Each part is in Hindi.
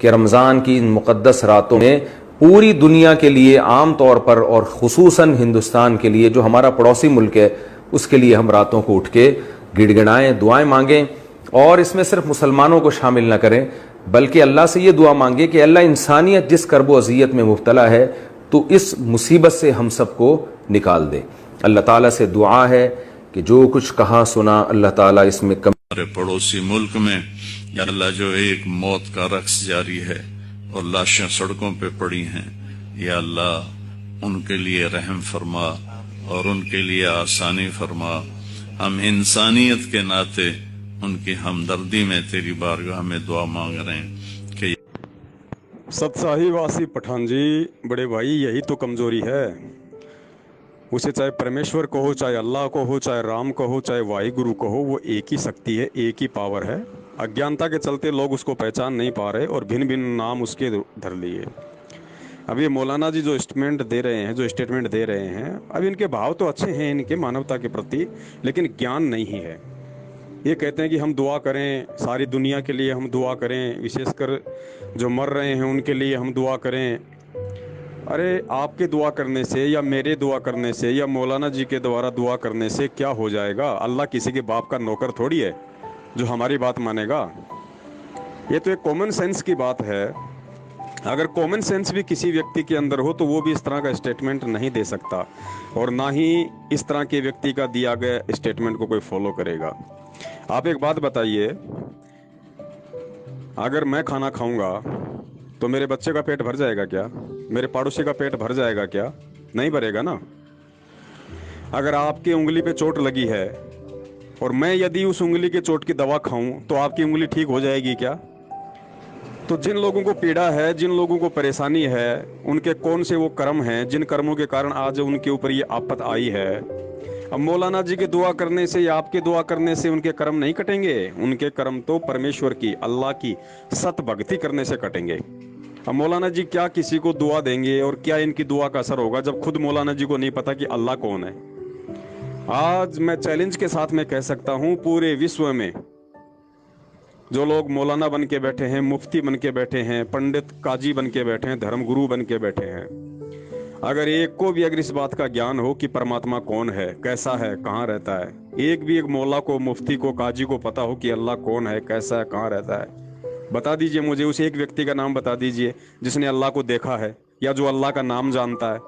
कि रमज़ान की इन मुक़द्दस रातों में पूरी दुनिया के लिए आम तौर पर और ख़ुसूसन हिंदुस्तान के लिए जो हमारा पड़ोसी मुल्क है उसके लिए हम रातों को उठ के गिड़गिड़ाएं, दुआएं मांगें। और इसमें सिर्फ मुसलमानों को शामिल ना करें बल्कि अल्लाह से ये दुआ मांगे कि अल्लाह इंसानियत जिस कर्ब अज़ियत में मुब्तला है तो इस मुसीबत से हम सबको निकाल दे। अल्लाह ताला से दुआ है कि जो कुछ कहा सुना अल्लाह ताला इसमें हमारे पड़ोसी मुल्क में या अल्लाह जो एक मौत का रक्स जारी है और लाशें सड़कों पे पड़ी हैं, या अल्लाह उनके लिए रहम फरमा और उनके लिए आसानी फरमा। हम इंसानियत के नाते उनकी हमदर्दी में तेरी बारगाह में दुआ मांग रहे हैं कि सतशाही वासी पठान जी, बड़े भाई, यही तो कमजोरी है। उसे चाहे परमेश्वर को हो, चाहे अल्लाह को हो, चाहे राम को हो, चाहे वाहिगुरु को हो, वो एक ही शक्ति है, एक ही पावर है। अज्ञानता के चलते लोग उसको पहचान नहीं पा रहे और भिन्न भिन्न नाम उसके धर लिए। अब ये मौलाना जी जो स्टेटमेंट दे रहे हैं, अब इनके भाव तो अच्छे हैं इनके मानवता के प्रति, लेकिन ज्ञान नहीं है। ये कहते हैं कि हम दुआ करें, सारी दुनिया के लिए हम दुआ करें, विशेषकर जो मर रहे हैं उनके लिए हम दुआ करें। अरे आपके दुआ करने से या मेरे दुआ करने से या मौलाना जी के द्वारा दुआ करने से क्या हो जाएगा? अल्लाह किसी के बाप का नौकर थोड़ी है जो हमारी बात मानेगा। ये तो एक कॉमन सेंस की बात है। अगर कॉमन सेंस भी किसी व्यक्ति के अंदर हो तो वो भी इस तरह का स्टेटमेंट नहीं दे सकता और ना ही इस तरह के व्यक्ति का दिया गया स्टेटमेंट को कोई फॉलो करेगा। आप एक बात बताइए, अगर मैं खाना खाऊंगा तो मेरे बच्चे का पेट भर जाएगा क्या? मेरे पड़ोसी का पेट भर जाएगा क्या? नहीं भरेगा ना। अगर आपकी उंगली पे चोट लगी है और मैं यदि उस उंगली के चोट की दवा खाऊं तो आपकी उंगली ठीक हो जाएगी क्या? तो जिन लोगों को पीड़ा है, जिन लोगों को परेशानी है, उनके कौन से वो कर्म हैं जिन कर्मों के कारण आज उनके ऊपर ये आफत आई है? अब मौलाना जी के दुआ करने से या आपके दुआ करने से उनके कर्म नहीं कटेंगे। उनके कर्म तो परमेश्वर की, अल्लाह की सत भक्ति करने से कटेंगे। अब मौलाना जी क्या किसी को दुआ देंगे और क्या इनकी दुआ का असर होगा जब खुद मौलाना जी को नहीं पता कि अल्लाह कौन है? आज मैं चैलेंज के साथ में कह सकता हूं, पूरे विश्व में जो लोग मौलाना बन के बैठे हैं, मुफ्ती बन के बैठे हैं, पंडित काजी बन के बैठे हैं, धर्मगुरु बन के बैठे हैं, अगर एक को भी अगर इस बात का ज्ञान हो कि परमात्मा कौन है, कैसा है, कहाँ रहता है, एक भी एक मौला को, मुफ्ती को, काजी को पता हो कि अल्लाह कौन है, कैसा है, कहाँ रहता है, बता दीजिए मुझे। उस एक व्यक्ति का नाम बता दीजिए जिसने अल्लाह को देखा है या जो अल्लाह का नाम जानता है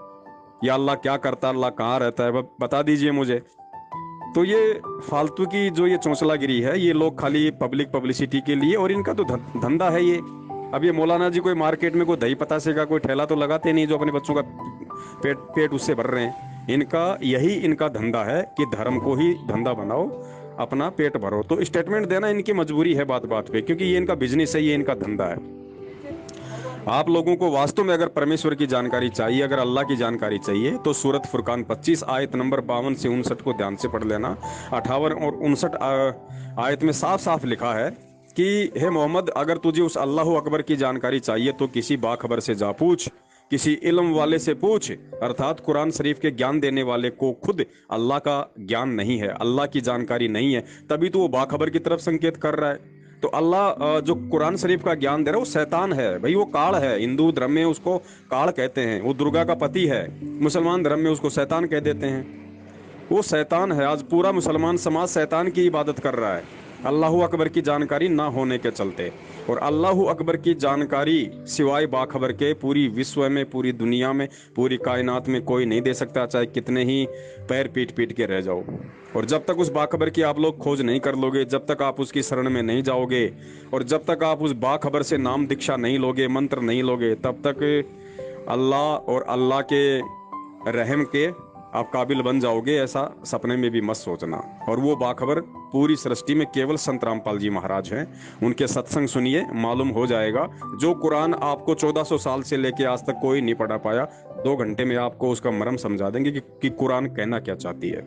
या अल्लाह क्या करता है, अल्लाह कहाँ रहता है, बता दीजिए मुझे। तो ये फालतू की जो ये चौंचलागिरी है, ये लोग खाली पब्लिसिटी के लिए, और इनका तो धंधा है ये। अब ये मौलाना जी कोई मार्केट में कोई दही पतासे का कोई ठेला तो लगाते नहीं जो अपने बच्चों का पेट उससे भर रहे हैं। इनका इनका धंधा है कि धर्म को ही धंधा बनाओ, अपना पेट भरो। तो स्टेटमेंट देना इनकी मजबूरी है बात बात पे, क्योंकि ये इनका बिजनेस है, ये इनका धंधा है। आप लोगों को वास्तव में अगर परमेश्वर की जानकारी चाहिए, अगर अल्लाह की जानकारी चाहिए, तो सूरत फुरकान 25 आयत नंबर 52 से 59 को ध्यान से पढ़ लेना। 58 और 59 आयत में साफ साफ लिखा है कि हे मोहम्मद, अगर तुझे उस अल्लाह अकबर की जानकारी चाहिए तो किसी बाखबर से जा पूछ, किसी इल्म वाले से पूछ, अर्थात कुरान शरीफ के ज्ञान देने वाले को। खुद अल्लाह का ज्ञान नहीं है, अल्लाह की जानकारी नहीं है, तभी तो वो बाखबर की तरफ संकेत कर रहा है। तो अल्लाह जो कुरान शरीफ का ज्ञान दे रहा है वो शैतान है भाई, वो काल है। हिंदू धर्म में उसको काल कहते हैं, वो दुर्गा का पति है। मुसलमान धर्म में उसको शैतान कह देते हैं। वो शैतान है। आज पूरा मुसलमान समाज शैतान की इबादत कर रहा है अल्लाह अकबर की जानकारी ना होने के चलते। और अल्लाह अकबर की जानकारी सिवाय बाखबर के पूरी विश्व में, पूरी दुनिया में, पूरी कायनात में कोई नहीं दे सकता, चाहे कितने ही पैर पीट पीट के रह जाओ। और जब तक उस बाखबर की आप लोग खोज नहीं कर लोगे, जब तक आप उसकी शरण में नहीं जाओगे, और जब तक आप उस बाखबर से नाम दीक्षा नहीं लोगे, मंत्र नहीं लोगे, तब तक अल्लाह और अल्लाह के रहम के आप काबिल बन जाओगे, ऐसा सपने में भी मत सोचना। और वो बाखबर पूरी सृष्टि में केवल संत रामपाल जी महाराज हैं। उनके सत्संग सुनिए, मालूम हो जाएगा। जो कुरान आपको 1400 साल से लेके आज तक कोई नहीं पढ़ा पाया, 2 घंटे में आपको उसका मर्म समझा देंगे कि कुरान कहना क्या चाहती है।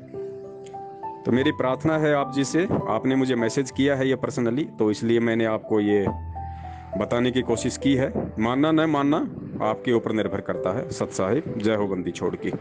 तो मेरी प्रार्थना है आप जी से, आपने मुझे मैसेज किया है ये पर्सनली, तो इसलिए मैंने आपको ये बताने की कोशिश की है। मानना न मानना आपके ऊपर निर्भर करता है। सत साहिब, जय हो बंदी छोड़ की।